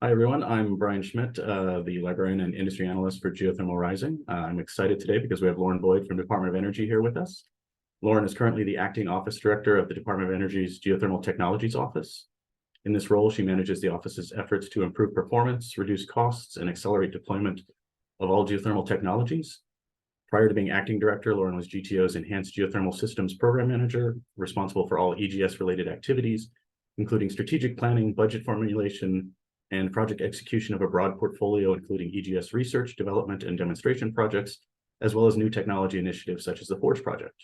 Hi, everyone. I'm Brian Schmidt, the librarian and industry analyst for Geothermal Rising. I'm excited today because we have Lauren Boyd from Department of Energy here with us. Lauren is currently the acting office director of the Department of Energy's Geothermal Technologies Office. In this role, she manages the office's efforts to improve performance, reduce costs, and accelerate deployment of all geothermal technologies. Prior to being acting director, Lauren was GTO's Enhanced Geothermal Systems Program Manager, responsible for all EGS-related activities, including strategic planning, budget formulation, and project execution of a broad portfolio, including EGS research, development, and demonstration projects, as well as new technology initiatives such as the FORGE project.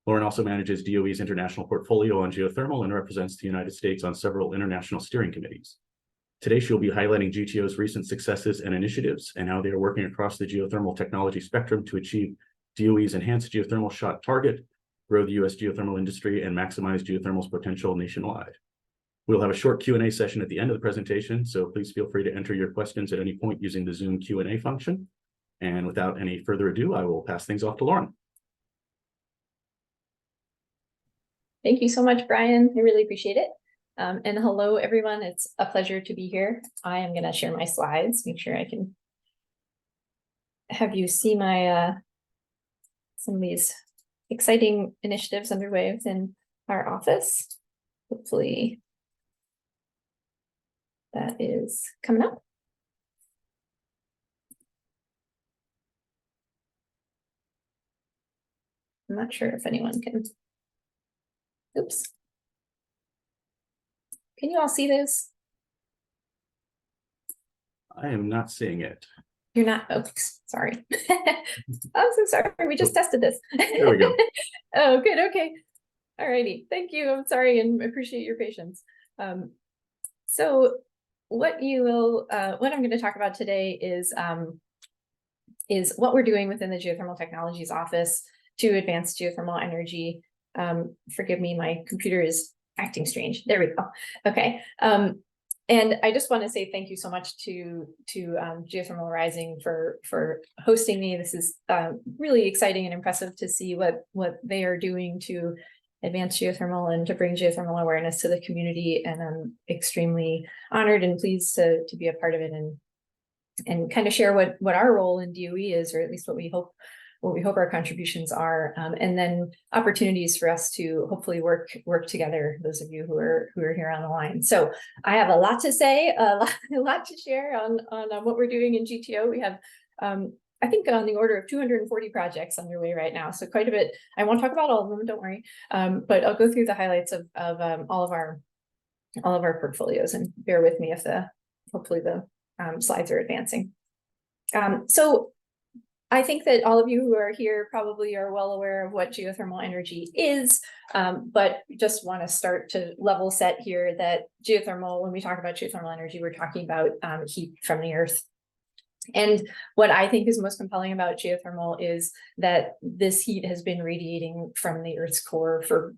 Lauren also manages DOE's international portfolio on geothermal and represents the United States on several international steering committees. Today, she'll be highlighting GTO's recent successes and initiatives and how they are working across the geothermal technology spectrum to achieve DOE's enhanced geothermal shot target, grow the U.S. geothermal industry, and maximize geothermal's potential nationwide. We'll have a short Q&A session at the end of the presentation, so please feel free to enter your questions at any point using the Zoom Q&A function. And without any further ado, I will pass things off to Lauren. Thank you so much, Brian. I really appreciate it. And hello, everyone. It's a pleasure to be here. I am going to share my slides, make sure I can have you see my some of these exciting initiatives underway within our office. Hopefully that is coming up. I'm not sure if anyone can. Oops. Can you all see this? I am not seeing it. You're not? Oh, sorry. I'm so sorry. We just tested this. There we go. Oh, good. Okay. All righty. Thank you. I'm sorry and appreciate your patience. So what I'm going to talk about today is what we're doing within the Geothermal Technologies Office to advance geothermal energy. Forgive me, my computer is acting strange. There we go. Okay. And I just want to say thank you so much to Geothermal Rising for hosting me. This is really exciting and impressive to see what they are doing to advance geothermal and to bring geothermal awareness to the community. And I'm extremely honored and pleased to be a part of it and kind of share what our role in DOE is, or at least what we hope our contributions are, and then opportunities for us to hopefully work together, those of you who are here on the line. So I have a lot to say, a lot to share on what we're doing in GTO. We have I think on the order of 240 projects underway right now, so quite a bit. I won't talk about all of them, don't worry, but I'll go through the highlights of all of our portfolios, and bear with me if hopefully the slides are advancing. So I think that all of you who are here probably are well aware of what geothermal energy is, but just want to start to level set here that geothermal, when we talk about geothermal energy, we're talking about heat from the earth. And what I think is most compelling about geothermal is that this heat has been radiating from the Earth's core for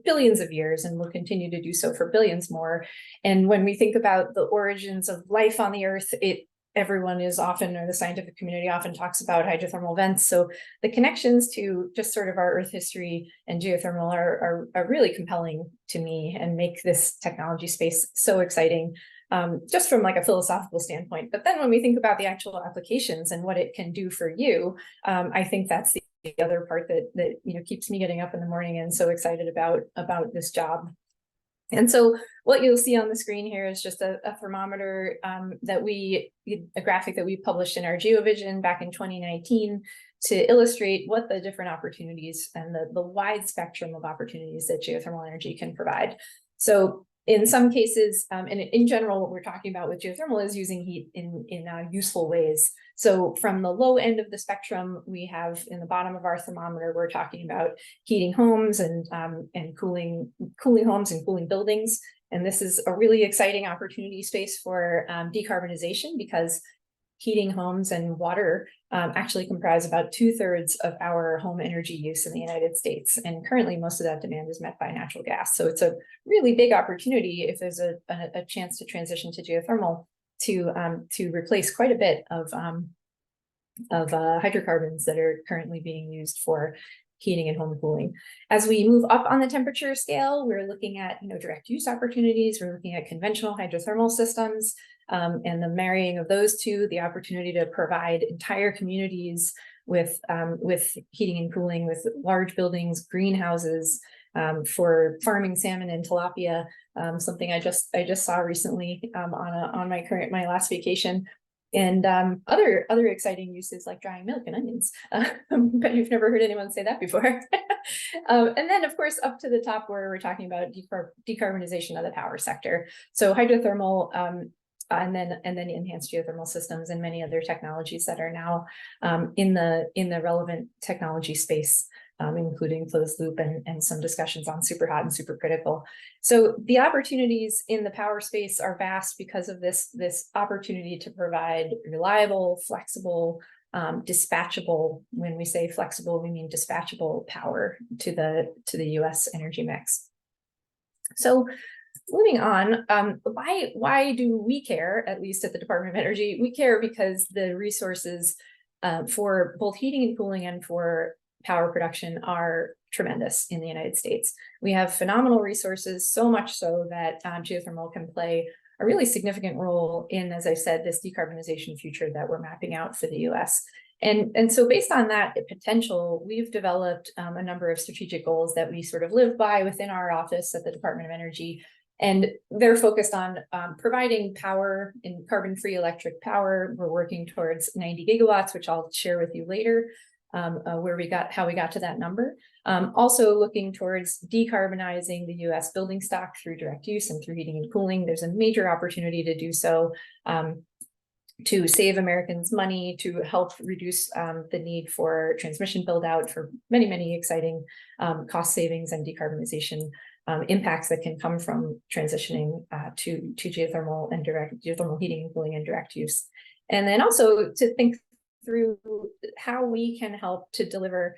billions of years and will continue to do so for billions more. And when we think about the origins of life on the Earth, everyone is often, or the scientific community often talks about hydrothermal vents. So the connections to just sort of our Earth history and geothermal are really compelling to me and make this technology space so exciting. Just from like a philosophical standpoint. But then when we think about the actual applications and what it can do for you, I think that's the other part that keeps me getting up in the morning and so excited about this job. And so what you'll see on the screen here is just a thermometer a graphic that we published in our GeoVision back in 2019 to illustrate what the different opportunities and the wide spectrum of opportunities that geothermal energy can provide. So in some cases, and in general, what we're talking about with geothermal is using heat in useful ways. So from the low end of the spectrum, we have in the bottom of our thermometer, we're talking about heating homes and cooling homes and cooling buildings. And this is a really exciting opportunity space for decarbonization, because heating homes and water actually comprise about 2/3 of our home energy use in the United States. And currently most of that demand is met by natural gas. So it's a really big opportunity if there's a chance to transition to geothermal to replace quite a bit of hydrocarbons that are currently being used for heating and home cooling. As we move up on the temperature scale, we're looking at direct use opportunities. We're looking at conventional hydrothermal systems. And the marrying of those two, the opportunity to provide entire communities with heating and cooling, with large buildings, greenhouses, for farming salmon and tilapia, something I just saw recently on my last vacation, and other exciting uses like drying milk and onions. But you've never heard anyone say that before. And then, of course, up to the top where we're talking about decarbonization of the power sector. So hydrothermal, and then enhanced geothermal systems and many other technologies that are now in the relevant technology space, including closed loop and some discussions on super hot and supercritical. So the opportunities in the power space are vast because of this opportunity to provide reliable, flexible, dispatchable. When we say flexible, we mean dispatchable power to the U.S. energy mix. So moving on, why do we care? At least at the Department of Energy, we care because the resources for both heating and cooling and for power production are tremendous in the United States. We have phenomenal resources, so much so that geothermal can play a really significant role in, as I said, this decarbonization future that we're mapping out for the US. And so based on that potential, we've developed a number of strategic goals that we sort of live by within our office at the Department of Energy. And they're focused on providing power in carbon-free electric power. We're working towards 90 gigawatts, which I'll share with you later. How we got to that number. Also looking towards decarbonizing the US building stock through direct use and through heating and cooling. There's a major opportunity to do so, to save Americans money, to help reduce the need for transmission build out, for many exciting cost savings and decarbonization impacts that can come from transitioning to geothermal and geothermal heating and cooling and direct use. And then also to think through how we can help to deliver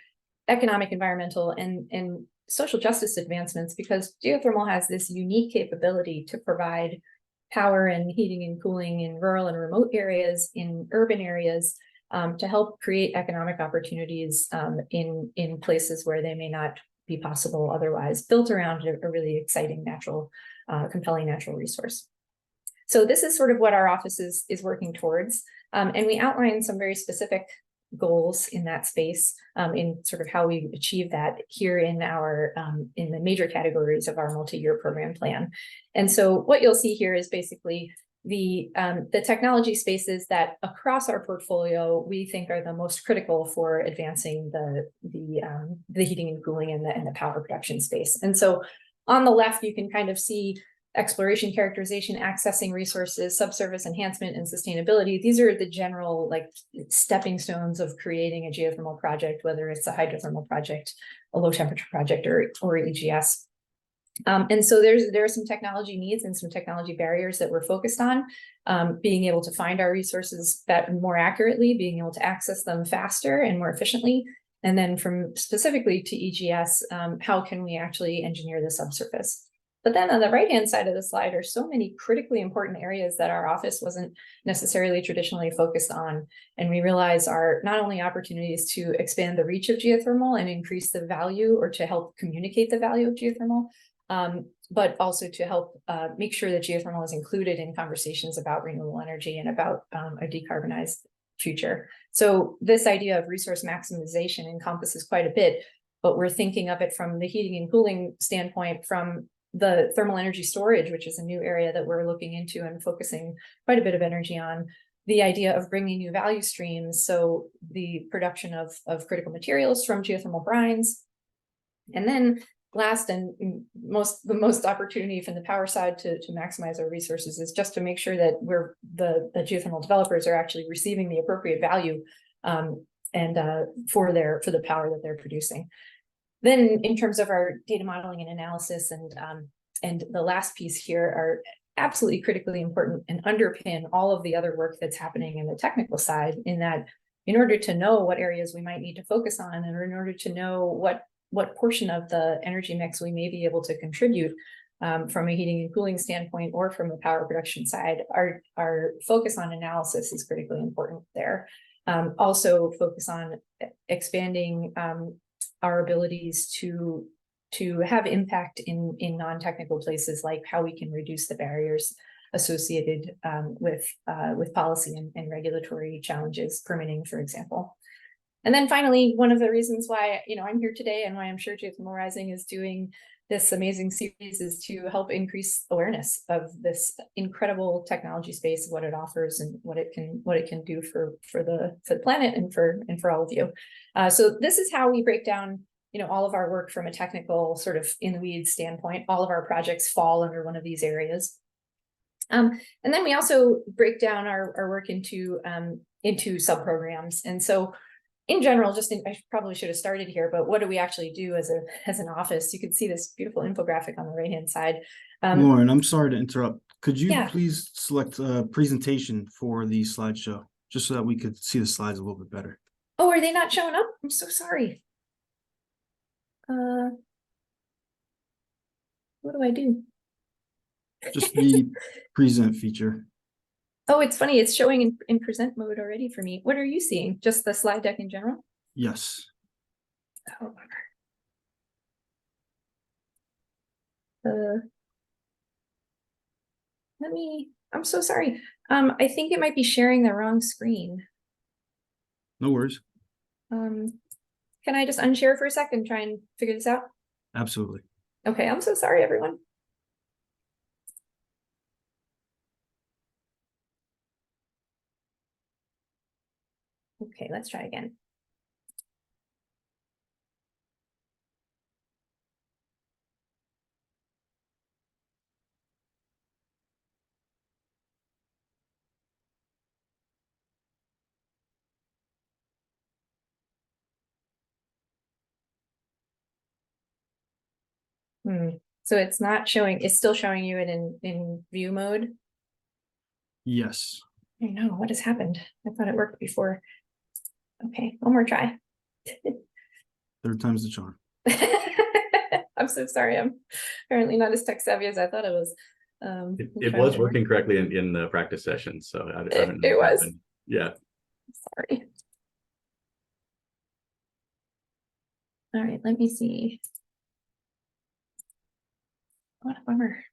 economic, environmental, and social justice advancements, because geothermal has this unique capability to provide power and heating and cooling in rural and remote areas, in urban areas, to help create economic opportunities in places where they may not be possible otherwise, built around a really exciting compelling natural resource. So this is sort of what our office is working towards. And we outline some very specific goals in that space, in sort of how we achieve that here in the major categories of our multi-year program plan. And so what you'll see here is basically the technology spaces that across our portfolio we think are the most critical for advancing the heating and cooling and the power production space. And so on the left, you can kind of see exploration, characterization, accessing resources, subsurface enhancement, and sustainability. These are the general stepping stones of creating a geothermal project, whether it's a hydrothermal project, a low temperature project, or EGS. And so there are some technology needs and some technology barriers that we're focused on, being able to find our resources more accurately, being able to access them faster and more efficiently. And then from specifically to EGS, how can we actually engineer the subsurface? But then on the right-hand side of the slide are so many critically important areas that our office wasn't necessarily traditionally focused on. And we realize are not only opportunities to expand the reach of geothermal and increase the value, or to help communicate the value of geothermal, but also to help make sure that geothermal is included in conversations about renewable energy and about a decarbonized future. So this idea of resource maximization encompasses quite a bit, but we're thinking of it from the heating and cooling standpoint, from the thermal energy storage, which is a new area that we're looking into and focusing quite a bit of energy on, the idea of bringing new value streams, so the production of critical materials from geothermal brines. And then last and the most opportunity from the power side to maximize our resources is just to make sure that the geothermal developers are actually receiving the appropriate value for the power that they're producing. Then in terms of our data modeling and analysis and the last piece here are absolutely critically important and underpin all of the other work that's happening in the technical side, in that in order to know what areas we might need to focus on, and in order to know what portion of the energy mix we may be able to contribute from a heating and cooling standpoint or from the power production side, our focus on analysis is critically important there. Also focus on expanding our abilities to have impact in non-technical places, like how we can reduce the barriers associated with policy and regulatory challenges, permitting, for example. And then finally, one of the reasons why I'm here today and why I'm sure Geothermal Rising is doing this amazing series is to help increase awareness of this incredible technology space, what it offers and what it can do for the planet and for all of you. So this is how we break down all of our work from a technical sort of in the weeds standpoint. All of our projects fall under one of these areas. And then we also break down our work into sub-programs. And so in general, I probably should have started here, but what do we actually do as an office? You can see this beautiful infographic on the right-hand side. Lauren, I'm sorry to interrupt. Could you Yeah. please select a presentation for the slideshow, just so that we could see the slides a little bit better? Oh, are they not showing up? I'm so sorry. What do I do? Just the present feature. Oh, it's funny. It's showing in present mode already for me. What are you seeing? Just the slide deck in general? Yes. Oh, I'm so sorry. I think it might be sharing the wrong screen. No worries. Can I just unshare for a second and try and figure this out? Absolutely. Okay, I'm so sorry, everyone. Okay, let's try again. So it's not showing, it's still showing you it in view mode. Yes. I know what has happened. I thought it worked before. Okay, one more try. Third time's the charm. I'm so sorry. I'm apparently not as tech savvy as I thought I was. It was working correctly in the practice session, so I don't know it what was. happened. Yeah. Sorry. All right, let me see. What a bummer.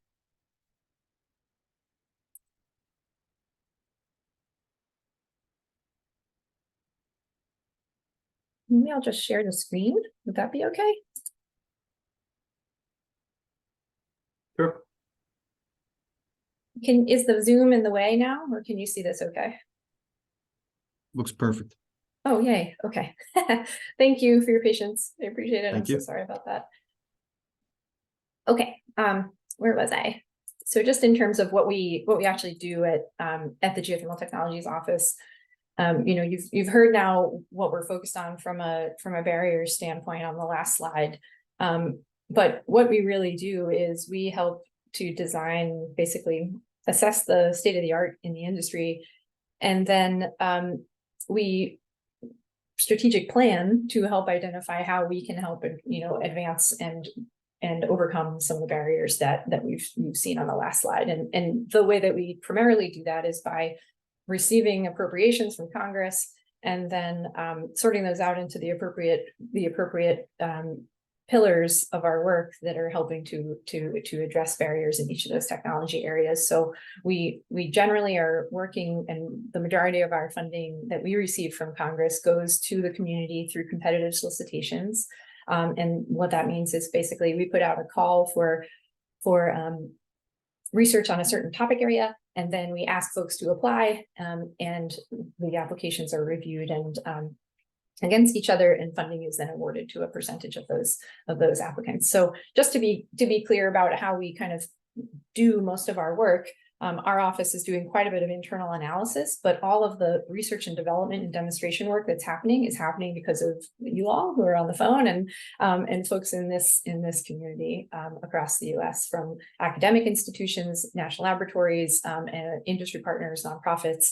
Maybe I'll just share the screen. Would that be okay? Sure. Is the Zoom in the way now, or can you see this okay? Looks perfect. Oh, yay. Okay. Thank you for your patience. I appreciate it. Thank you. So sorry about that. Okay. Where was I? So just in terms of what we actually do at the Geothermal Technologies Office, you've heard now what we're focused on from a barrier standpoint on the last slide. But what we really do is we help to design, basically assess the state of the art in the industry, and then we strategic plan to help identify how we can help advance and overcome some of the barriers that we've seen on the last slide. And the way that we primarily do that is by receiving appropriations from Congress and then sorting those out into the appropriate pillars of our work that are helping to address barriers in each of those technology areas. So we generally are working, and the majority of our funding that we receive from Congress goes to the community through competitive solicitations. And what that means is basically we put out a call for research on a certain topic area, and then we ask folks to apply, and the applications are reviewed and against each other, and funding is then awarded to a percentage of those applicants. So just to be clear about how we kind of do most of our work, our office is doing quite a bit of internal analysis, but all of the research and development and demonstration work that's happening is happening because of you all who are on the phone and folks in this community across the U.S., from academic institutions, national laboratories, and industry partners, nonprofits.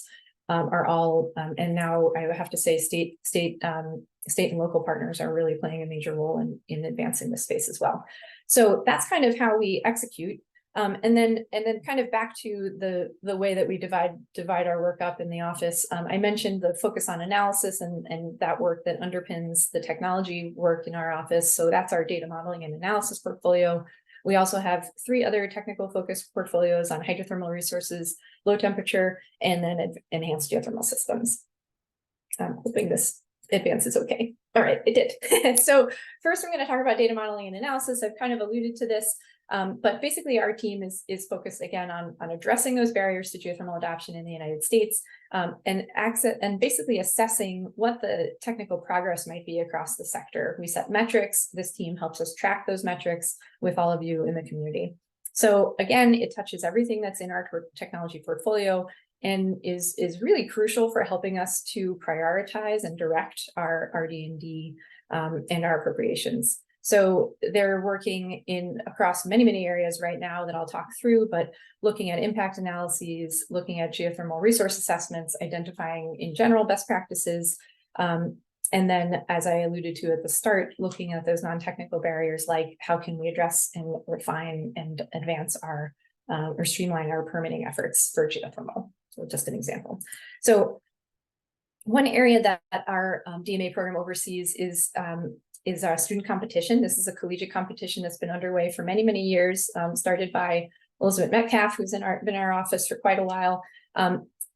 Are all, and now I have to say state and local partners are really playing a major role in advancing this space as well. So that's kind of how we execute. And then kind of back to the way that we divide our work up in the office. I mentioned the focus on analysis and that work that underpins the technology work in our office. So that's our data modeling and analysis portfolio. We also have 3 other technical focused portfolios on hydrothermal resources, low temperature, and then enhanced geothermal systems. I'm hoping this advances okay. All right, it did. So first, I'm going to talk about data modeling and analysis. I've kind of alluded to this, but basically our team is focused again on addressing those barriers to geothermal adoption in the United States, and basically assessing what the technical progress might be across the sector. We set metrics. This team helps us track those metrics with all of you in the community. So again, it touches everything that's in our technology portfolio, and is really crucial for helping us to prioritize and direct our D&D and our appropriations. So they're working across many areas right now that I'll talk through, but looking at impact analyses, looking at geothermal resource assessments, identifying in general best practices, and then, as I alluded to at the start, looking at those non-technical barriers, like how can we address and refine and advance our or streamline our permitting efforts for geothermal. So just an example. So one area that our DMA program oversees is our student competition. This is a collegiate competition that's been underway for many years, started by Elizabeth Metcalf, who's been in our office for quite a while.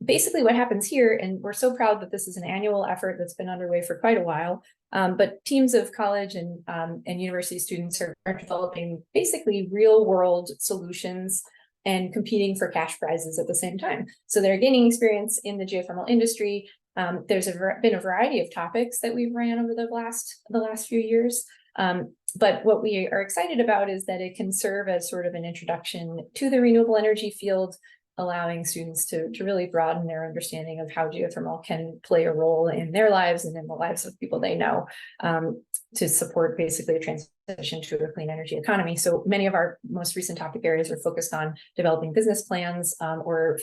Basically what happens here, and we're so proud that this is an annual effort that's been underway for quite a while, but teams of college and university students are developing basically real world solutions and competing for cash prizes at the same time. So they're gaining experience in the geothermal industry. There's been a variety of topics that we've ran over the last few years. But what we are excited about is that it can serve as sort of an introduction to the renewable energy field, allowing students to really broaden their understanding of how geothermal can play a role in their lives and in the lives of people they know, to support basically a transition to a clean energy economy. So many of our most recent topic areas are focused on developing business plans or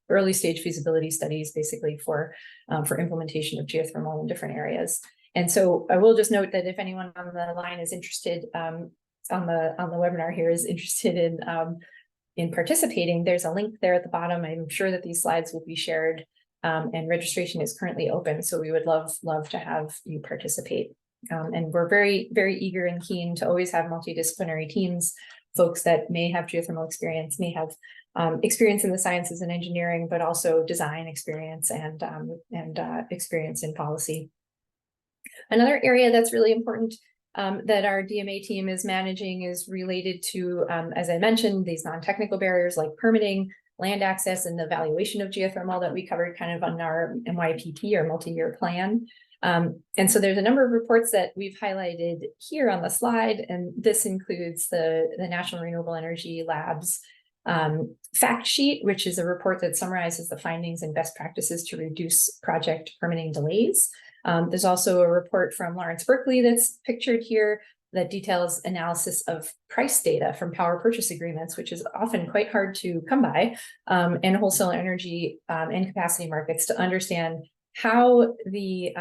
early stage feasibility studies, basically for implementation of geothermal in different areas. And so I will just note that if anyone on the line is interested, on the webinar here is interested in participating, there's a link there at the bottom. I'm sure that these slides will be shared, and registration is currently open. So we would love to have you participate. And we're very eager and keen to always have multidisciplinary teams, folks that may have geothermal experience, may have experience in the sciences and engineering, but also design experience and experience in policy. Another area that's really important that our DMA team is managing is related to, as I mentioned, these non-technical barriers like permitting, land access, and the evaluation of geothermal that we covered kind of on our MYPP or multi-year plan. And so there's a number of reports that we've highlighted here on the slide, and this includes the National Renewable Energy Lab's fact sheet, which is a report that summarizes the findings and best practices to reduce project permitting delays. There's also a report from Lawrence Berkeley that's pictured here that details analysis of price data from power purchase agreements, which is often quite hard to come by, and wholesale energy and capacity markets to understand how the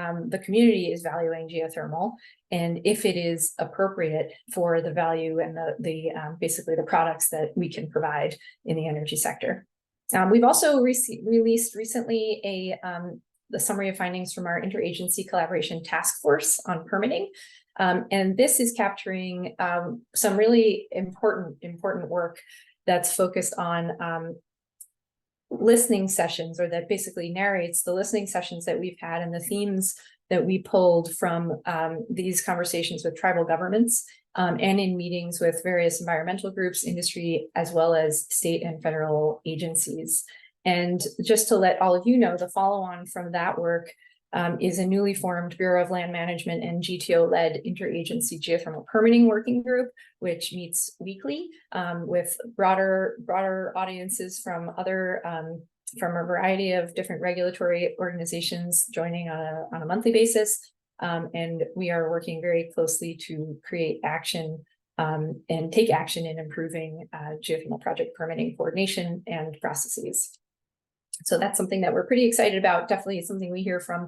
community is valuing geothermal and if it is appropriate for the value and basically the products that we can provide in the energy sector. We've also released recently the summary of findings from our interagency collaboration task force on permitting. And this is capturing some really important work that's focused on listening sessions, or that basically narrates the listening sessions that we've had and the themes that we pulled from these conversations with tribal governments and in meetings with various environmental groups, industry, as well as state and federal agencies. And just to let all of you know, the follow-on from that work is a newly formed Bureau of Land Management and GTO-led interagency geothermal permitting working group, which meets weekly with broader audiences from from a variety of different regulatory organizations joining on a monthly basis. And we are working very closely to create action and take action in improving geothermal project permitting coordination and processes. So that's something that we're pretty excited about. Definitely something we hear from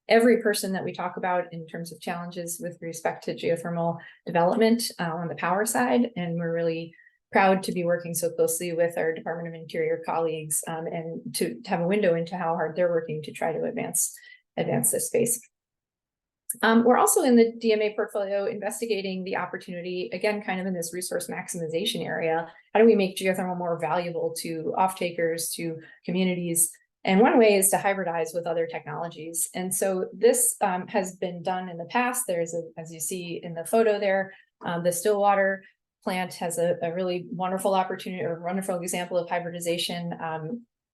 every person that we talk about in terms of challenges with respect to geothermal development on the power side. And we're really proud to be working so closely with our Department of Interior colleagues and to have a window into how hard they're working to try to advance this space. We're also in the DMA portfolio investigating the opportunity, again, kind of in this resource maximization area. How do we make geothermal more valuable to off-takers, to communities? And one way is to hybridize with other technologies. And so this has been done in the past. There's, as you see in the photo there, the Stillwater plant has a really wonderful opportunity or wonderful example of hybridization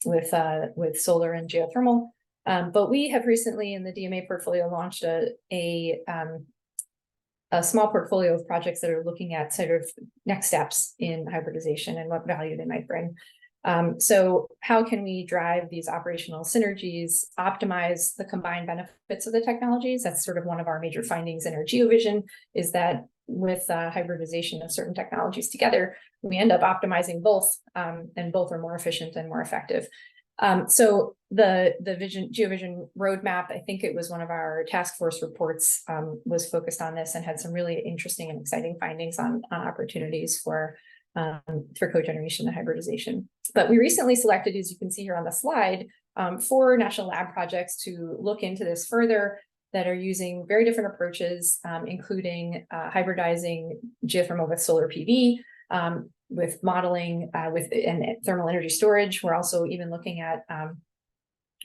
with solar and geothermal. But we have recently in the DMA portfolio launched a small portfolio of projects that are looking at sort of next steps in hybridization and what value they might bring. So how can we drive these operational synergies, optimize the combined benefits of the technologies? That's sort of one of our major findings in our GeoVision, is that with hybridization of certain technologies together, we end up optimizing both, and both are more efficient and more effective. So the GeoVision roadmap, I think it was one of our task force reports, was focused on this and had some really interesting and exciting findings on opportunities for cogeneration and hybridization. But we recently selected, as you can see here on the slide, 4 national lab projects to look into this further that are using very different approaches, including hybridizing geothermal with solar PV, with modeling and thermal energy storage. We're also even looking at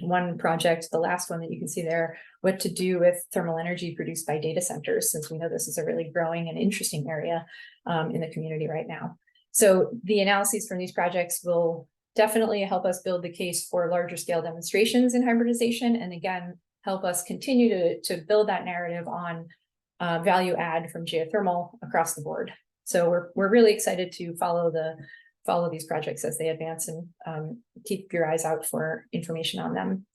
one project, the last one that you can see there, what to do with thermal energy produced by data centers, since we know this is a really growing and interesting area in the community right now. So the analyses from these projects will definitely help us build the case for larger scale demonstrations in hybridization, and again, help us continue to build that narrative on value add from geothermal across the board. So we're really excited to follow these projects as they advance, and keep your eyes out for information on them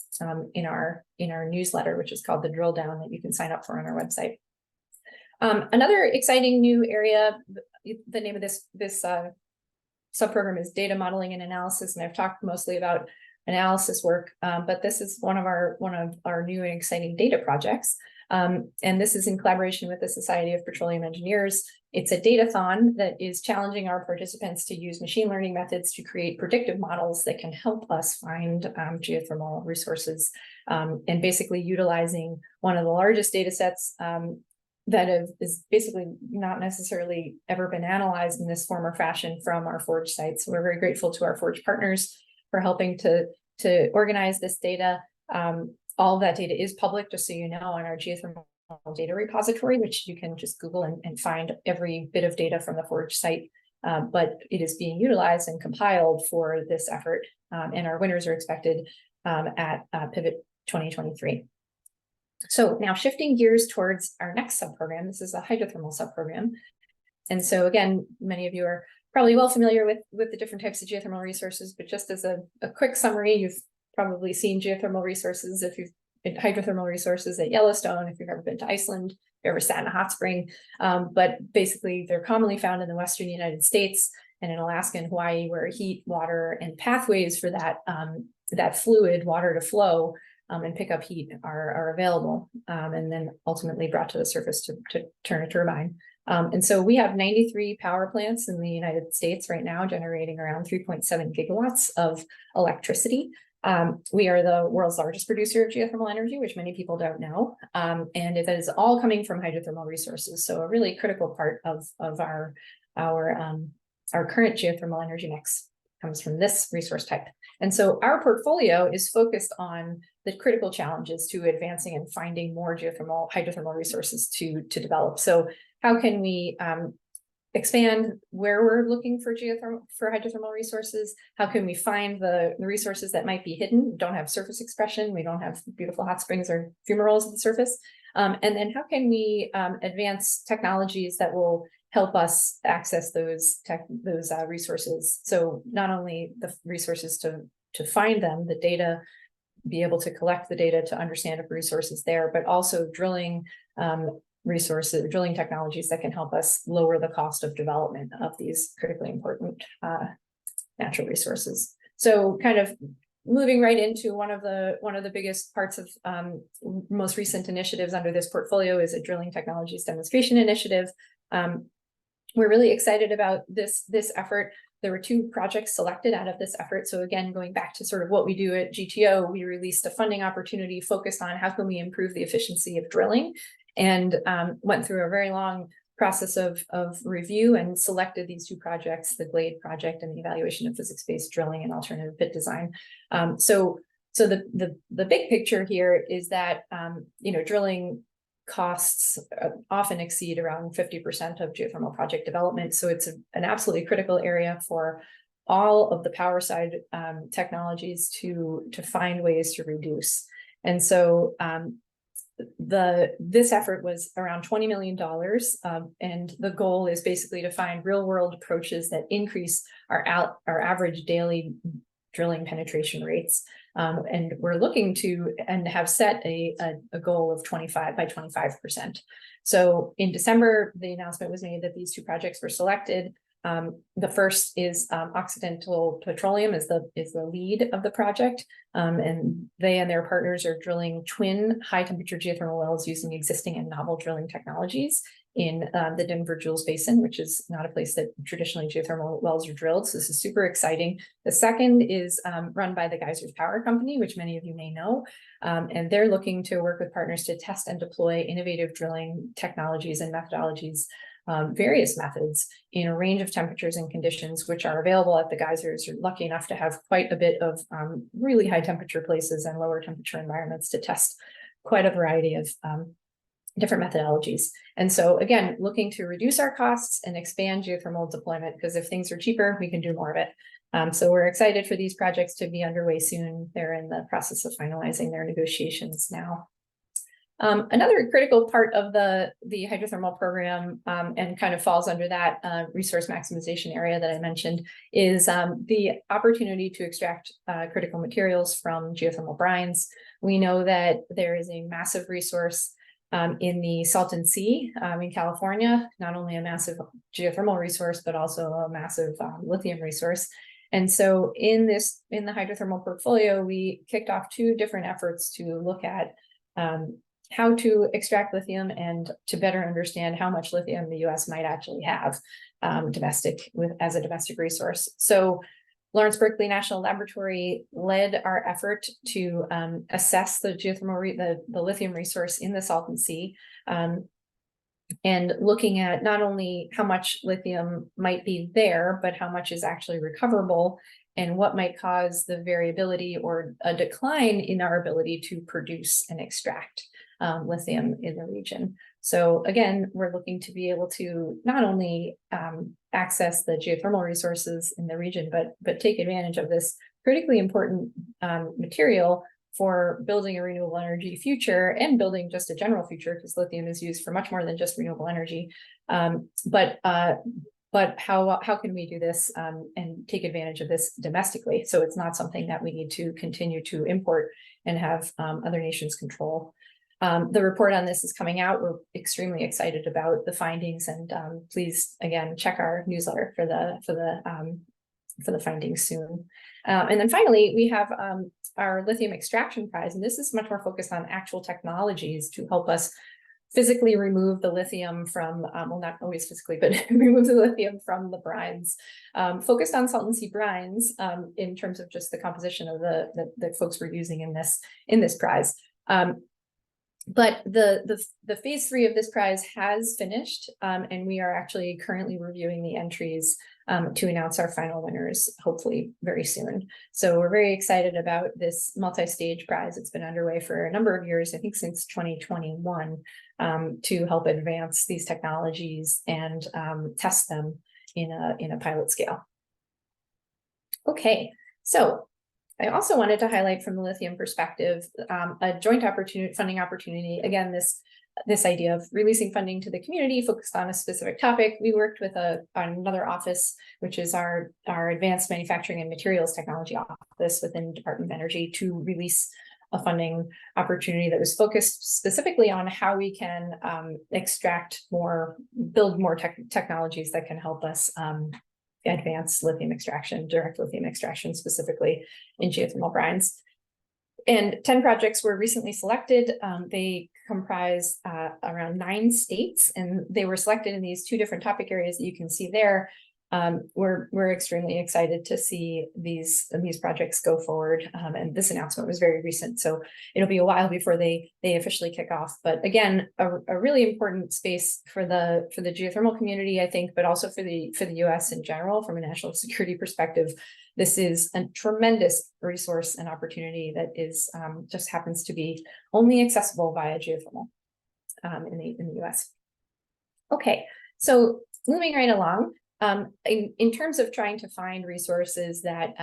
in our newsletter, which is called the Drill Down, that you can sign up for on our website. Another exciting new area, the name of this subprogram is Data Modeling and Analysis, and I've talked mostly about analysis work, but this is one of our new and exciting data projects. And this is in collaboration with the Society of Petroleum Engineers. It's a datathon that is challenging our participants to use machine learning methods to create predictive models that can help us find geothermal resources, and basically utilizing one of the largest data sets that is basically not necessarily ever been analyzed in this form or fashion from our Forge sites. We're very grateful to our Forge partners for helping to organize this data. All of that data is public, just so you know, on our geothermal data repository, which you can just Google and find every bit of data from the Forge site. But it is being utilized and compiled for this effort, and our winners are expected at Pivot 2023. So now shifting gears towards our next subprogram, this is a hydrothermal subprogram. And so again, many of you are probably well familiar with the different types of geothermal resources, but just as a quick summary, you've probably seen geothermal resources if you've been hydrothermal resources at Yellowstone, if you've ever been to Iceland, if you've ever sat in a hot spring. But basically, they're commonly found in the Western United States and in Alaska and Hawaii, where heat, water, and pathways for that fluid water to flow and pick up heat are available, and then ultimately brought to the surface to turn a turbine. And so we have 93 power plants in the United States right now, generating around 3.7 gigawatts of electricity. We are the world's largest producer of geothermal energy, which many people don't know. And it is all coming from hydrothermal resources. So a really critical part of our current geothermal energy mix comes from this resource type. And so our portfolio is focused on the critical challenges to advancing and finding more hydrothermal resources to develop. So how can we expand where we're looking for hydrothermal resources? How can we find the resources that might be hidden, don't have surface expression, we don't have beautiful hot springs or fumaroles at the surface? And then how can we advance technologies that will help us access those resources? So not only the resources to find them, the data, be able to collect the data to understand if resources there, but also drilling technologies that can help us lower the cost of development of these critically important natural resources. So kind of moving right into one of the biggest parts of most recent initiatives under this portfolio is a drilling technologies demonstration initiative. We're really excited about this effort. There were 2 projects selected out of this effort. So again, going back to sort of what we do at GTO, we released a funding opportunity focused on how can we improve the efficiency of drilling and went through a very long process of review and selected these two projects, the GLADE project and the evaluation of physics-based drilling and alternative pit design. So the big picture here is that, drilling costs often exceed around 50% of geothermal project development. So it's an absolutely critical area for all of the power side technologies to find ways to reduce. And so this effort was around $20 million, and the goal is basically to find real world approaches that increase our average daily drilling penetration rates. And we're looking to and have set a goal of 25%. So in December, the announcement was made that these two projects were selected. The first is Occidental Petroleum is the lead of the project, and they and their partners are drilling twin high temperature geothermal wells using existing and novel drilling technologies in the Denver Jules Basin, which is not a place that traditionally geothermal wells are drilled. So this is super exciting. The second is run by the Geysers Power Company, which many of you may know, and they're looking to work with partners to test and deploy innovative drilling technologies and methodologies, various methods in a range of temperatures and conditions, which are available at the geysers. You're lucky enough to have quite a bit of really high temperature places and lower temperature environments to test quite a variety of different methodologies. And so again, looking to reduce our costs and expand geothermal deployment, because if things are cheaper, we can do more of it. So we're excited for these projects to be underway soon. They're in the process of finalizing their negotiations now. Another critical part of the hydrothermal program, and kind of falls under that resource maximization area that I mentioned, is the opportunity to extract critical materials from geothermal brines. We know that there is a massive resource in the Salton Sea in California, not only a massive geothermal resource, but also a massive lithium resource. And so in the hydrothermal portfolio, we kicked off two different efforts to look at how to extract lithium and to better understand how much lithium the US might actually have as a domestic resource. So Lawrence Berkeley National Laboratory led our effort to assess the geothermal, the lithium resource in the Salton Sea, and looking at not only how much lithium might be there, but how much is actually recoverable and what might cause the variability or a decline in our ability to produce and extract lithium in the region. So again, we're looking to be able to not only access the geothermal resources in the region, but take advantage of this critically important material for building a renewable energy future and building just a general future, because lithium is used for much more than just renewable energy. But how can we do this and take advantage of this domestically? So it's not something that we need to continue to import and have other nations control. The report on this is coming out. We're extremely excited about the findings, and please again check our newsletter for the findings soon. And then finally, we have our lithium extraction prize, and this is much more focused on actual technologies to help us physically remove the lithium from, well, not always physically, but remove the lithium from the brines. Focused on Salton Sea brines in terms of just the composition of the folks we're using in this prize. But the phase 3 of this prize has finished, and we are actually currently reviewing the entries to announce our final winners, hopefully very soon. So we're very excited about this multi-stage prize. It's been underway for a number of years, I think since 2021, to help advance these technologies and test them in a pilot scale. Okay, so I also wanted to highlight from the lithium perspective a joint funding opportunity. Again, this idea of releasing funding to the community focused on a specific topic. We worked with another office, which is our Advanced Manufacturing and Materials Technology Office within Department of Energy, to release a funding opportunity that was focused specifically on how we can build more technologies that can help us advanced lithium extraction, direct lithium extraction, specifically in geothermal brines. And 10 projects were recently selected. They comprise around 9 states, and they were selected in these 2 different topic areas that you can see there. we're extremely excited to see these projects go forward. And this announcement was very recent, so it'll be a while before they officially kick off. But again, a really important space for the geothermal community, I think, but also for the US in general, from a national security perspective. This is a tremendous resource and opportunity that is just happens to be only accessible via geothermal in the US. Okay, so moving right along. In terms of trying to find resources that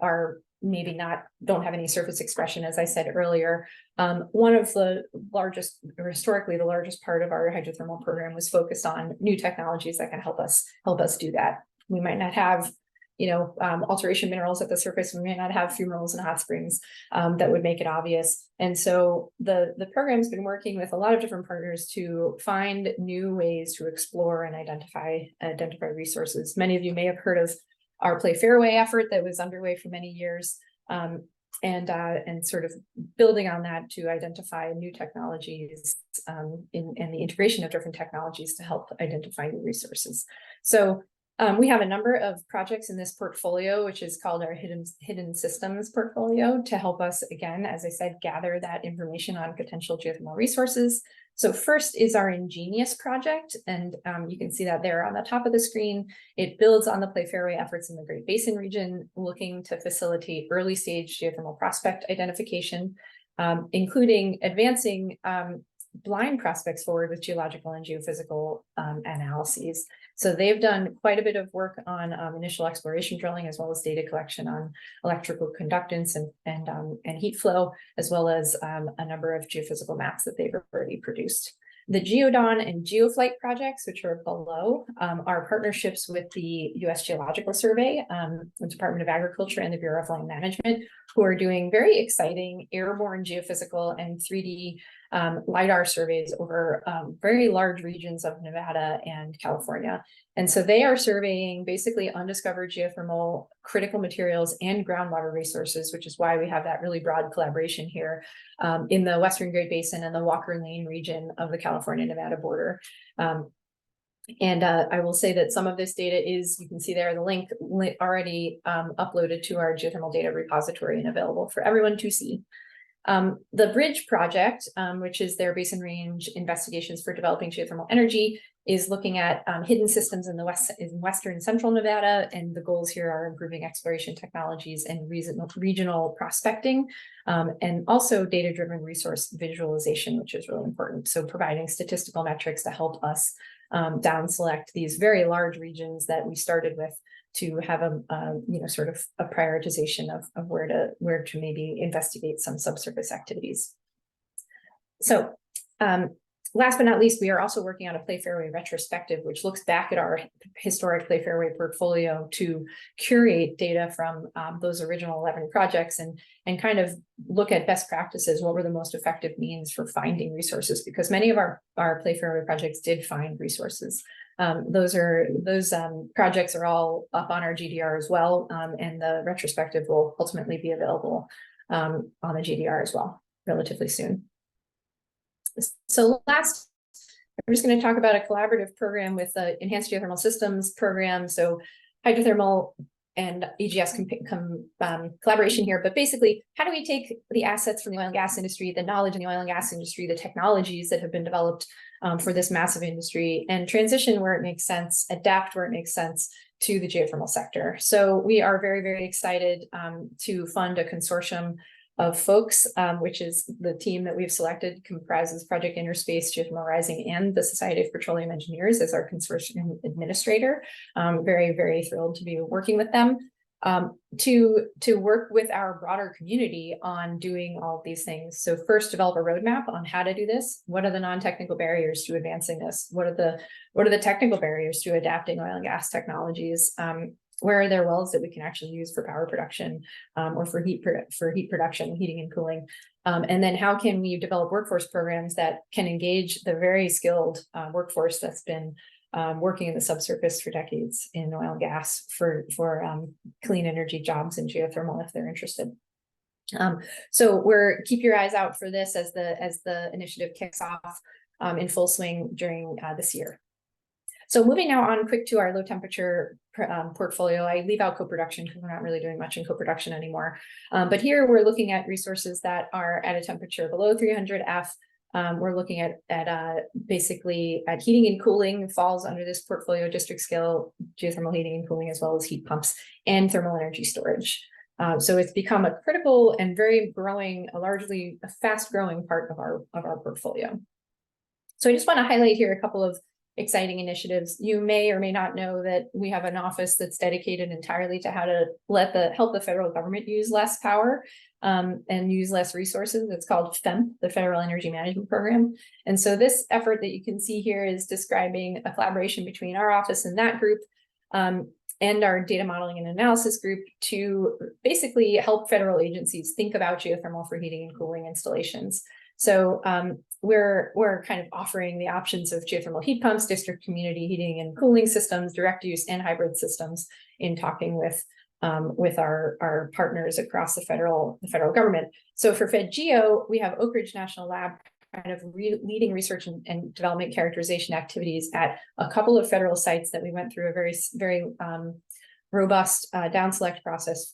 are maybe don't have any surface expression, as I said earlier, one of the largest, or historically the largest part of our hydrothermal program was focused on new technologies that can help us do that. We might not have, alteration minerals at the surface. We may not have fumaroles and hot springs that would make it obvious. And so the program's been working with a lot of different partners to find new ways to explore and identify resources. Many of you may have heard of our Play Fairway effort that was underway for many years, and sort of building on that to identify new technologies and the integration of different technologies to help identify new resources. So we have a number of projects in this portfolio, which is called our hidden systems portfolio, to help us, again, as I said, gather that information on potential geothermal resources. So first is our Ingenious project, and you can see that there on the top of the screen. It builds on the Play Fairway efforts in the Great Basin region, looking to facilitate early stage geothermal prospect identification, including advancing blind prospects forward with geological and geophysical analyses. So they've done quite a bit of work on initial exploration drilling, as well as data collection on electrical conductance and heat flow, as well as a number of geophysical maps that they've already produced. The Geodawn and Geoflight projects, which are below, are partnerships with the U.S. Geological Survey, the Department of Agriculture, and the Bureau of Land Management, who are doing very exciting airborne geophysical and 3D LiDAR surveys over very large regions of Nevada and California. And so they are surveying basically undiscovered geothermal critical materials and groundwater resources, which is why we have that really broad collaboration here in the Western Great Basin and the Walker Lane region of the California-Nevada border. And I will say that some of this data is, you can see there, the link already uploaded to our geothermal data repository and available for everyone to see. The Bridge project, which is their basin range investigations for developing geothermal energy, is looking at hidden systems in western central Nevada, and the goals here are improving exploration technologies and regional prospecting, and also data-driven resource visualization, which is really important. So providing statistical metrics to help us down select these very large regions that we started with, to have sort of a prioritization of where to maybe investigate some subsurface activities. So last but not least, we are also working on a Play Fairway retrospective, which looks back at our historic Play Fairway portfolio to curate data from those original 11 projects and kind of look at best practices. What were the most effective means for finding resources? Because many of our Play Fairway projects did find resources. Those projects are all up on our GDR as well, and the retrospective will ultimately be available on the GDR as well relatively soon. So last, I'm just going to talk about a collaborative program with the Enhanced Geothermal Systems program. So hydrothermal and EGS collaboration here, but basically, how do we take the assets from the oil and gas industry, the knowledge in the oil and gas industry, the technologies that have been developed for this massive industry, and transition where it makes sense, adapt where it makes sense to the geothermal sector? So we are very, very excited to fund a consortium of folks, which is the team that we've selected, comprises Project Interspace, Geothermal Rising, and the Society of Petroleum Engineers as our consortium administrator. Very, very thrilled to be working with them to work with our broader community on doing all of these things. So first, develop a roadmap on how to do this. What are the non-technical barriers to advancing this? What are the technical barriers to adapting oil and gas technologies? Where are there wells that we can actually use for power production or for heat production, heating and cooling? And then how can we develop workforce programs that can engage the very skilled workforce that's been working in the subsurface for decades in oil and gas for clean energy jobs and geothermal if they're interested. So keep your eyes out for this as the initiative kicks off in full swing during this year. So moving now on quick to our low temperature portfolio, I leave out co-production because we're not really doing much in co-production anymore. But here we're looking at resources that are at a temperature below 300 F. We're looking at basically at heating and cooling falls under this portfolio district scale, geothermal heating and cooling, as well as heat pumps and thermal energy storage. So it's become a critical and very growing, a fast growing part of our portfolio. So I just want to highlight here a couple of exciting initiatives. You may or may not know that we have an office that's dedicated entirely to how to help the federal government use less power and use less resources. It's called FEMP, the Federal Energy Management Program. And so this effort that you can see here is describing a collaboration between our office and that group and our data modeling and analysis group to basically help federal agencies think about geothermal for heating and cooling installations. So we're kind of offering the options of geothermal heat pumps, district community heating and cooling systems, direct use and hybrid systems in talking with our partners across the federal government. So for FedGeo, we have Oak Ridge National Lab kind of leading research and development characterization activities at a couple of federal sites that we went through a very robust down select process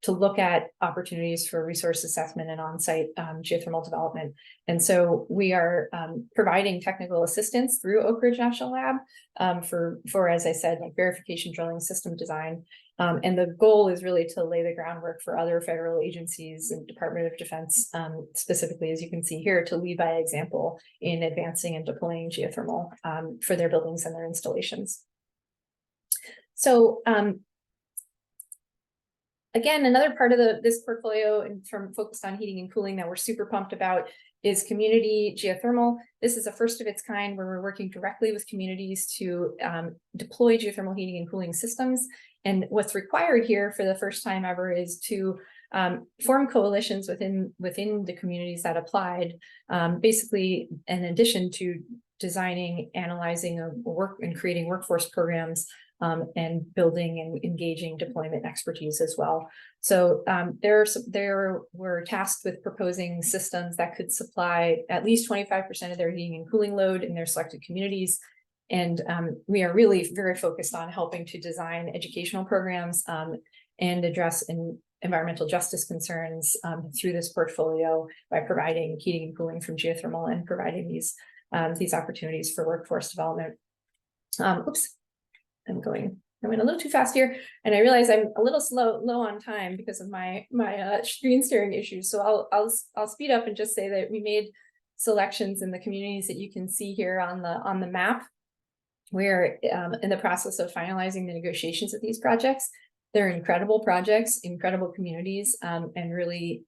to look at opportunities for resource assessment and on-site geothermal development. And so we are providing technical assistance through Oak Ridge National Lab for, as I said, like verification drilling, system design. And the goal is really to lay the groundwork for other federal agencies and Department of Defense, specifically, as you can see here, to lead by example in advancing and deploying geothermal for their buildings and their installations. So again, another part of this portfolio and focused on heating and cooling that we're super pumped about is community geothermal. This is a first of its kind where we're working directly with communities to deploy geothermal heating and cooling systems. And what's required here for the first time ever is to form coalitions within the communities that applied, basically in addition to designing, analyzing work and creating workforce programs and building and engaging deployment expertise as well. So we're tasked with proposing systems that could supply at least 25% of their heating and cooling load in their selected communities. And we are really very focused on helping to design educational programs and address environmental justice concerns through this portfolio by providing heating and cooling from geothermal and providing these opportunities for workforce development. Oops. I'm going a little too fast here, and I realize I'm a little low on time because of my screen staring issues. So I'll speed up and just say that we made selections in the communities that you can see here on the map. We're in the process of finalizing the negotiations of these projects. They're incredible projects, incredible communities, and really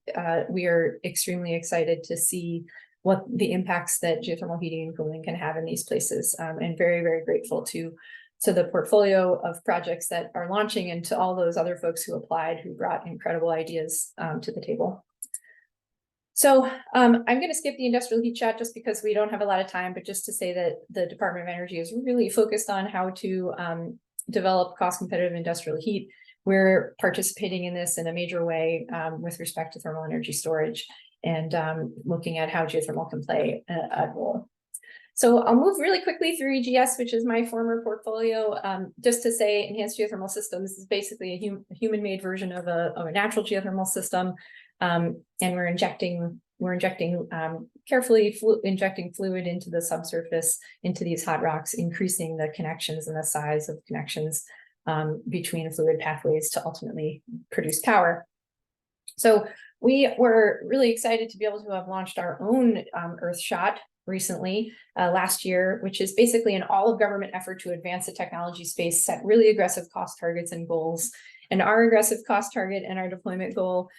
we are extremely excited to see what the impacts that geothermal heating and cooling can have in these places, and very, very grateful to the portfolio of projects that are launching and to all those other folks who applied, who brought incredible ideas to the table. So I'm going to skip the industrial heat chat just because we don't have a lot of time, but just to say that the Department of Energy is really focused on how to develop cost competitive industrial heat. We're participating in this in a major way with respect to thermal energy storage and looking at how geothermal can play a role. So I'll move really quickly through EGS, which is my former portfolio, just to say enhanced geothermal systems is basically a human-made version of a natural geothermal system. And we're carefully injecting fluid into the subsurface, into these hot rocks, increasing the connections and the size of connections between fluid pathways to ultimately produce power. So we were really excited to be able to have launched our own Earthshot recently, last year, which is basically an all-of-government effort to advance the technology space, set really aggressive cost targets and goals. And our aggressive cost target and our deployment goal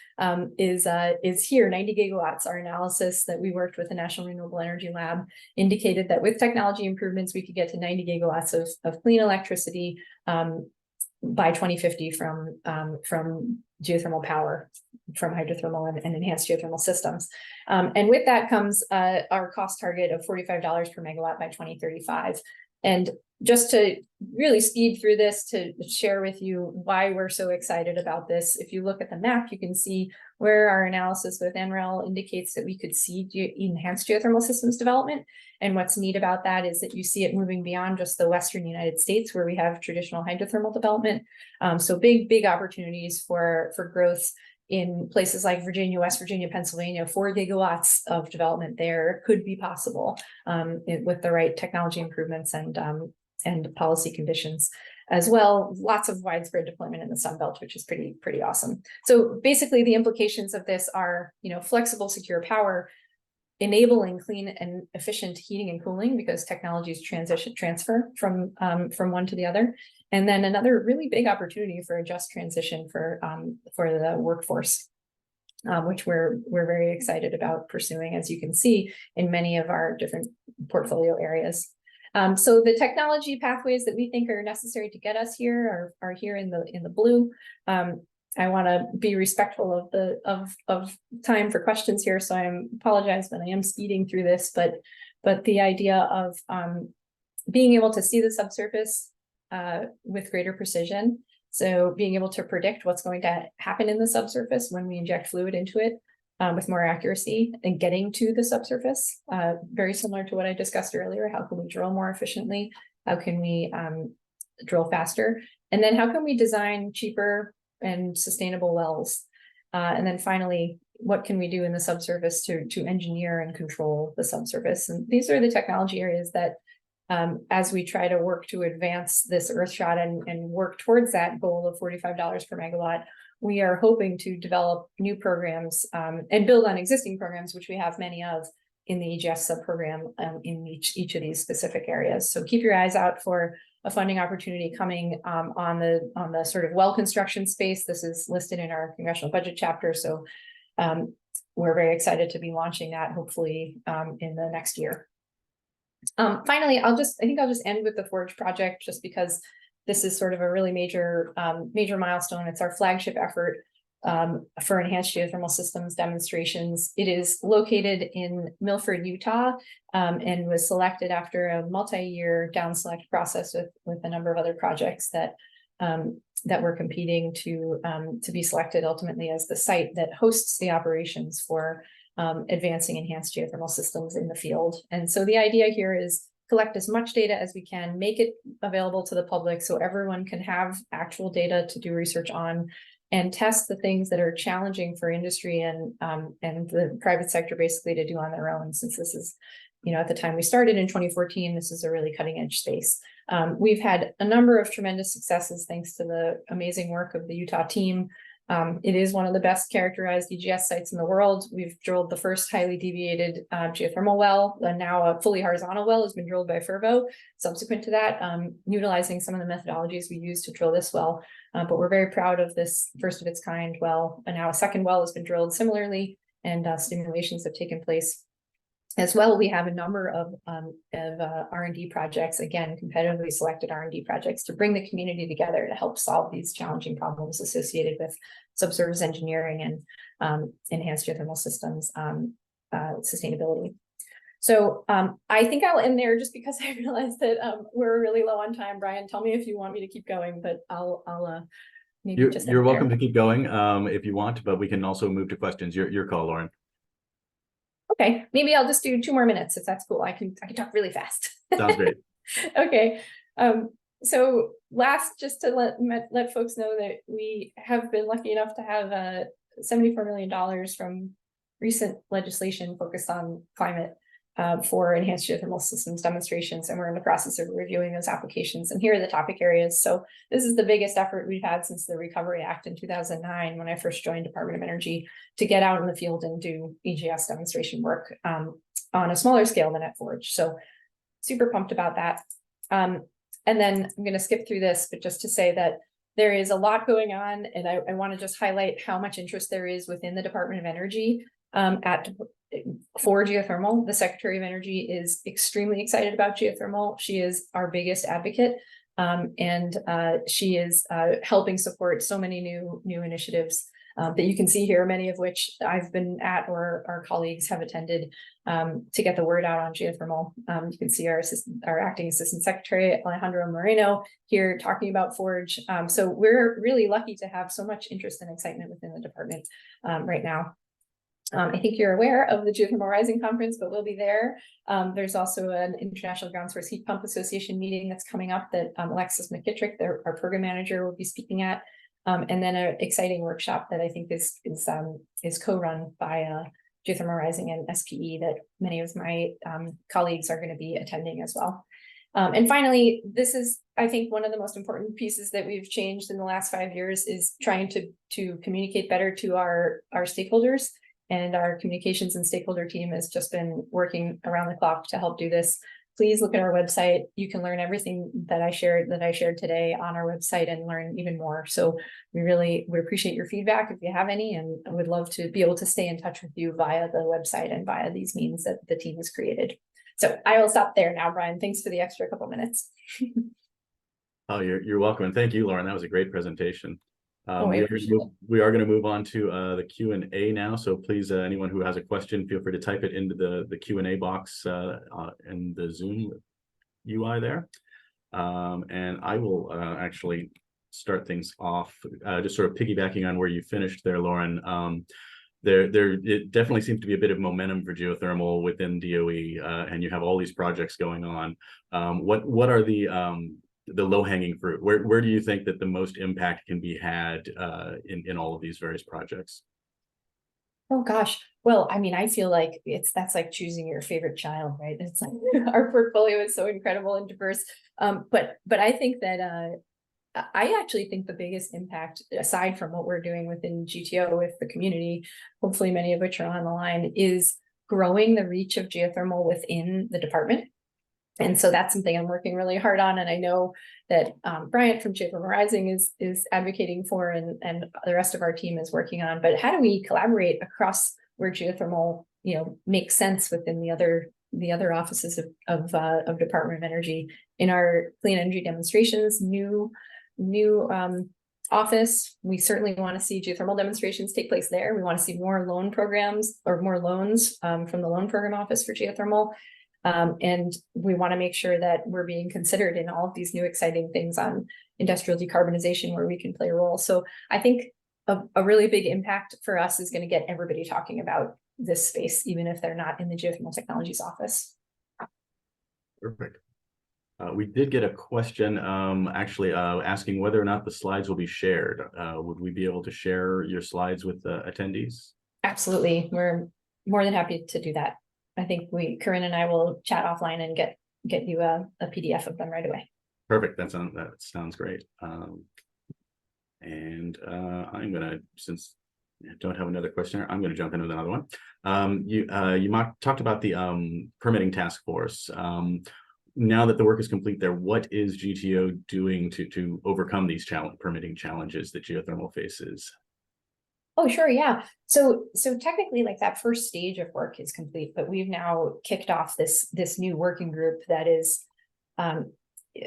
is here, 90 gigawatts. Our analysis that we worked with the National Renewable Energy Lab indicated that with technology improvements, we could get to 90 gigawatts of clean electricity by 2050 from geothermal power, from hydrothermal and enhanced geothermal systems. And with that comes our cost target of $45 per megawatt by 2035. And just to really speed through this, to share with you why we're so excited about this, if you look at the map, you can see where our analysis with NREL indicates that we could see enhanced geothermal systems development. And what's neat about that is that you see it moving beyond just the Western United States, where we have traditional hydrothermal development. So big opportunities for growth in places like Virginia, West Virginia, Pennsylvania. 4 gigawatts of development there could be possible with the right technology improvements and policy conditions as well. Lots of widespread deployment in the Sun Belt, which is pretty awesome. So basically the implications of this are, flexible, secure power, enabling clean and efficient heating and cooling, because technologies transfer from one to the other. And then another really big opportunity for a just transition for the workforce, which we're very excited about pursuing, as you can see in many of our different portfolio areas. So the technology pathways that we think are necessary to get us here are here in the blue. I want to be respectful of time for questions here, so I apologize when I am speeding through this, but the idea of being able to see the subsurface with greater precision, so being able to predict what's going to happen in the subsurface when we inject fluid into it with more accuracy, and getting to the subsurface, very similar to what I discussed earlier. How can we drill more efficiently? How can we drill faster? And then how can we design cheaper and sustainable wells? And then finally, what can we do in the subsurface to engineer and control the subsurface? And these are the technology areas that, as we try to work to advance this Earthshot and work towards that goal of $45 per megawatt, we are hoping to develop new programs and build on existing programs, which we have many of in the EGS subprogram in each of these specific areas. So keep your eyes out for a funding opportunity coming on the sort of well construction space. This is listed in our congressional budget chapter. So we're very excited to be launching that hopefully in the next year. Finally, I think I'll just end with the Forge project, just because this is sort of a really major milestone. It's our flagship effort for enhanced geothermal systems demonstrations. It is located in Milford, Utah, and was selected after a multi-year down select process with a number of other projects that were competing to be selected ultimately as the site that hosts the operations for advancing enhanced geothermal systems in the field. And so the idea here is collect as much data as we can, make it available to the public so everyone can have actual data to do research on, and test the things that are challenging for industry and the private sector basically to do on their own, since this is, at the time we started in 2014, this is a really cutting edge space. We've had a number of tremendous successes thanks to the amazing work of the Utah team. It is one of the best characterized EGS sites in the world. We've drilled the first highly deviated geothermal well, and now a fully horizontal well has been drilled by Fervo subsequent to that, utilizing some of the methodologies we use to drill this well. But we're very proud of this first of its kind well, and now a second well has been drilled similarly, and stimulations have taken place. As well, we have a number of R&D projects, again, competitively selected R&D projects to bring the community together to help solve these challenging problems associated with subsurface engineering and enhanced geothermal systems sustainability. So I think I'll end there just because I realized that we're really low on time. Brian, tell me if you want me to keep going, but I'll maybe just you're welcome to keep going if you want, but we can also move to questions. Your call, Lauren. Okay, maybe I'll just do 2 more minutes if that's cool. I can talk really fast. Sounds great. Okay. So last, just to let folks know that we have been lucky enough to have $74 million from recent legislation focused on climate for enhanced geothermal systems demonstrations, and we're in the process of reviewing those applications. And here are the topic areas. So this is the biggest effort we've had since the Recovery Act in 2009, when I first joined Department of Energy, to get out in the field and do EGS demonstration work on a smaller scale than at Forge. So super pumped about that. And then I'm going to skip through this, but just to say that there is a lot going on, and I want to just highlight how much interest there is within the Department of Energy for geothermal. The Secretary of Energy is extremely excited about geothermal. She is our biggest advocate, and she is helping support so many new initiatives that you can see here, many of which I've been at or our colleagues have attended to get the word out on geothermal. You can see our acting assistant secretary, Alejandro Moreno, here talking about Forge. So we're really lucky to have so much interest and excitement within the department right now. I think you're aware of the Geothermal Rising Conference, but we'll be there. There's also an International Ground Source Heat Pump Association meeting that's coming up that Alexis McKittrick, our program manager, will be speaking at. And then an exciting workshop that I think is co-run by Geothermal Rising and SPE that many of my colleagues are going to be attending as well. And finally, this is, I think, one of the most important pieces that we've changed in the last 5 years is trying to communicate better to our stakeholders. And our communications and stakeholder team has just been working around the clock to help do this. Please look at our website. You can learn everything that I shared today on our website and learn even more. So we appreciate your feedback if you have any, and I would love to be able to stay in touch with you via the website and via these means that the team has created. So I will stop there now, Brian. Thanks for the extra couple minutes. Oh, you're welcome. And thank you, Lauren. That was a great presentation. I appreciate it. We are going to move on to the Q&A now. So please, anyone who has a question, feel free to type it into the Q&A box in the Zoom UI there. And I will actually start things off, just sort of piggybacking on where you finished there, Lauren. It definitely seems to be a bit of momentum for geothermal within DOE, and you have all these projects going on. What are the low-hanging fruit? Where do you think that the most impact can be had in all of these various projects? Oh gosh. Well, I mean, I feel like that's like choosing your favorite child, right? It's like our portfolio is so incredible and diverse. But I think that I actually think the biggest impact, aside from what we're doing within GTO with the community, hopefully many of which are on the line, is growing the reach of geothermal within the department. And so that's something I'm working really hard on. And I know that Bryant from Geothermal Rising is advocating for, and the rest of our team is working on. But how do we collaborate across where geothermal, makes sense within the other offices of Department of Energy? In our clean energy demonstrations, new office, we certainly want to see geothermal demonstrations take place there. We want to see more loan programs or more loans from the loan program office for geothermal. And we want to make sure that we're being considered in all of these new exciting things on industrial decarbonization where we can play a role. So I think a really big impact for us is going to get everybody talking about this space, even if they're not in the Geothermal Technologies Office. Perfect. We did get a question actually asking whether or not the slides will be shared. Would we be able to share your slides with the attendees? Absolutely. We're more than happy to do that. I think Corinne and I will chat offline and get you a PDF of them right away. Perfect. That sounds great. And I'm gonna, since I don't have another question, I'm gonna jump in with another one. You talked about the permitting task force. Now that the work is complete there, what is GTO doing to overcome these permitting challenges that geothermal faces? Oh, sure. Yeah. So technically, like, that first stage of work is complete, but we've now kicked off this new working group that is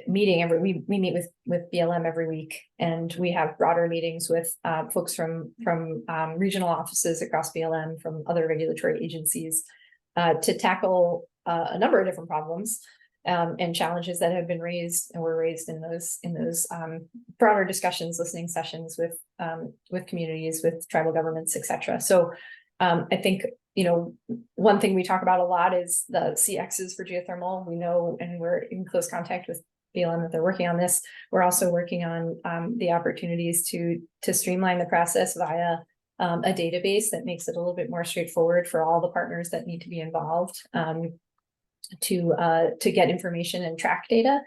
meeting we meet with BLM every week, and we have broader meetings with folks from regional offices across BLM, from other regulatory agencies, to tackle a number of different problems and challenges that have been raised and were raised in those broader discussions, listening sessions with communities, with tribal governments, etc. So I think, one thing we talk about a lot is the CXs for geothermal. We know, and we're in close contact with BLM, that they're working on this. We're also working on the opportunities to streamline the process via a database that makes it a little bit more straightforward for all the partners that need to be involved to get information and track data.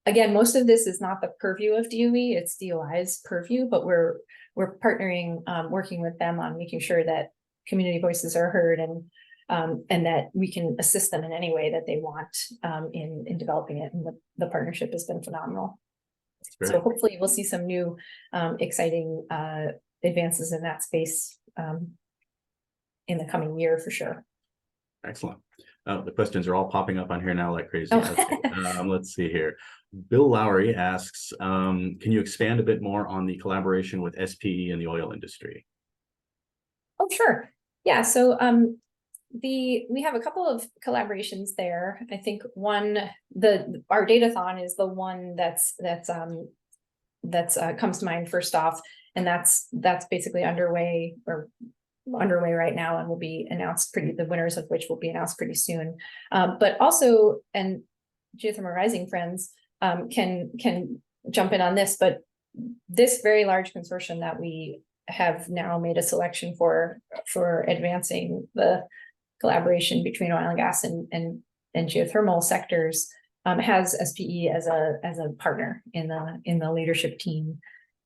Again, most of this is not the purview of DOE, it's DOI's purview, but we're partnering, working with them on making sure that community voices are heard, and that we can assist them in any way that they want in developing it. And the partnership has been phenomenal. So hopefully we'll see some new exciting advances in that space in the coming year for sure. Excellent. The questions are all popping up on here now like crazy. Oh. Let's see here. Bill Lowry asks, can you expand a bit more on the collaboration with SPE in the oil industry? Oh, sure. Yeah, so we have a couple of collaborations there. I think our datathon is the one that's comes to mind first off, and that's basically underway right now and will be announced the winners of which will be announced pretty soon. But also, and Geothermal Rising friends can jump in on this, but this very large consortium that we have now made a selection for advancing the collaboration between oil and gas and geothermal sectors has SPE as a partner in the leadership team.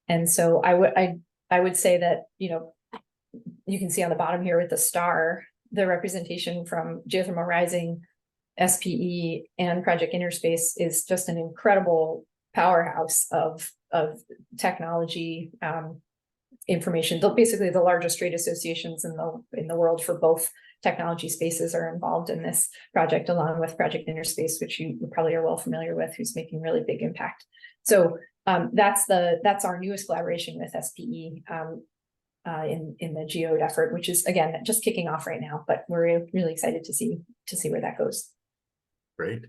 And so I would say that, you can see on the bottom here with the star, the representation from Geothermal Rising, SPE, and Project Interspace is just an incredible powerhouse of technology information. Basically, the largest trade associations in the world for both technology spaces are involved in this project, along with Project Interspace, which you probably are well familiar with, who's making really big impact. So that's our newest collaboration with SPE in the Geode effort, which is again just kicking off right now, but we're really excited to see where that goes. Great.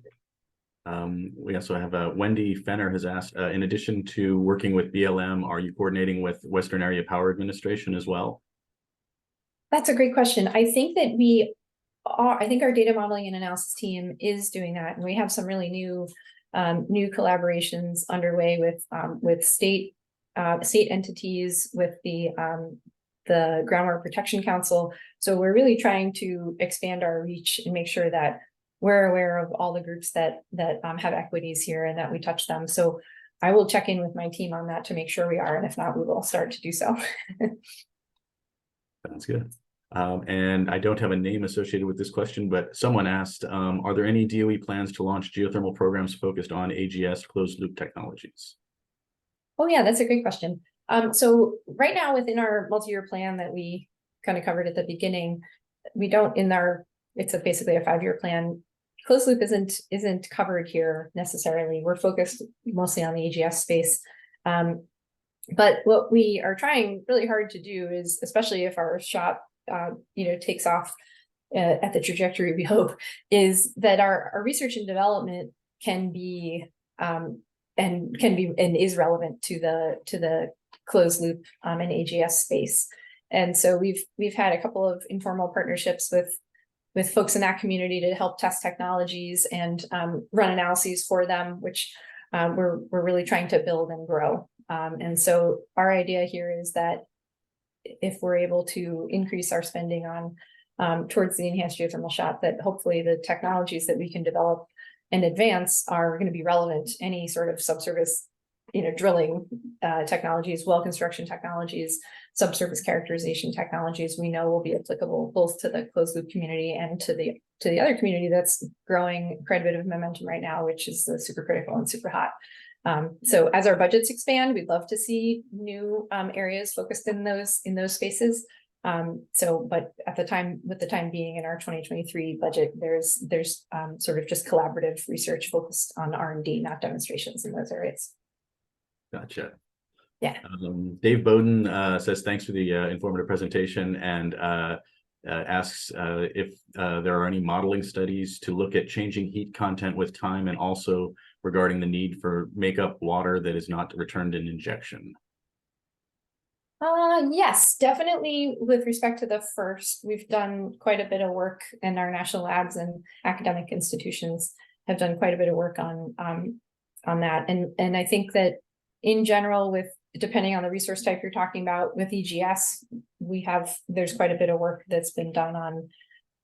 We also have Wendy Fenner has asked, in addition to working with BLM, are you coordinating with Western Area Power Administration as well? That's a great question. I think that we are. I think our data modeling and analysis team is doing that, and we have some really new collaborations underway with state entities, with the Groundwater Protection Council. So we're really trying to expand our reach and make sure that we're aware of all the groups that have equities here and that we touch them. So I will check in with my team on that to make sure we are, and if not, we will start to do so. Sounds good. And I don't have a name associated with this question, but someone asked, are there any DOE plans to launch geothermal programs focused on AGS closed loop technologies? Oh yeah, that's a great question. So right now within our multi-year plan that we kind of covered at the beginning, we don't it's basically a 5-year plan. Closed loop isn't covered here necessarily. We're focused mostly on the AGS space. But what we are trying really hard to do is, especially if our shot takes off at the trajectory we hope, is that our research and development can be and is relevant to the closed loop and AGS space. And so we've had a couple of informal partnerships with folks in that community to help test technologies and run analyses for them, which we're really trying to build and grow. And so our idea here is that if we're able to increase our spending on towards the enhanced geothermal shot, that hopefully the technologies that we can develop and advance are going to be relevant. Any sort of subsurface, drilling technologies, well construction technologies, subsurface characterization technologies, we know will be applicable both to the closed loop community and to the other community that's growing quite a bit of momentum right now, which is the supercritical and super hot. So as our budgets expand, we'd love to see new areas focused in those spaces. But at the time being in our 2023 budget, there's sort of just collaborative research focused on R&D, not demonstrations in those areas. Gotcha. Yeah. Dave Bowden says thanks for the informative presentation, and asks if there are any modeling studies to look at changing heat content with time, and also regarding the need for makeup water that is not returned in injection. Yes, definitely. With respect to the first, we've done quite a bit of work, and our national labs and academic institutions have done quite a bit of work on that. And I think that in general, depending on the resource type you're talking about, with EGS, there's quite a bit of work that's been done on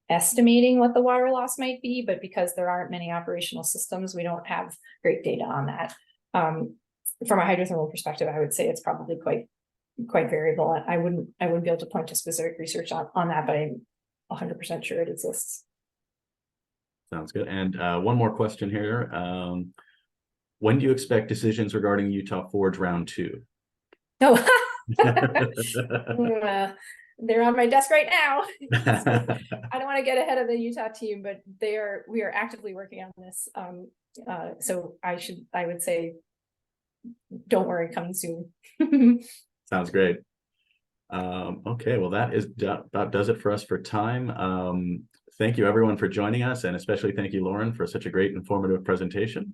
estimating what the water loss might be, but because there aren't many operational systems, we don't have great data on that. From a hydrothermal perspective, I would say it's probably quite variable. I wouldn't be able to point to specific research on that, but I'm 100% sure it exists. Sounds good. And one more question here. When do you expect decisions regarding Utah Forge round 2? No. They're on my desk right now. So I don't want to get ahead of the Utah team, but we are actively working on this. So I would say, don't worry, coming soon. Sounds great. Okay, well, that does it for us for time. Thank you everyone for joining us, and especially thank you, Lauren, for such a great informative presentation.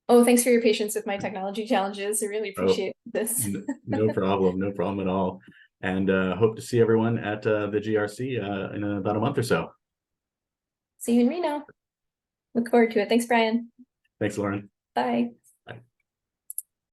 Oh, thanks for your patience with my technology challenges. I really Oh, appreciate this. No problem, no problem at all. And hope to see everyone at the GRC in about a month or so. See you in Reno. Look forward to it. Thanks, Brian. Thanks, Lauren. Bye.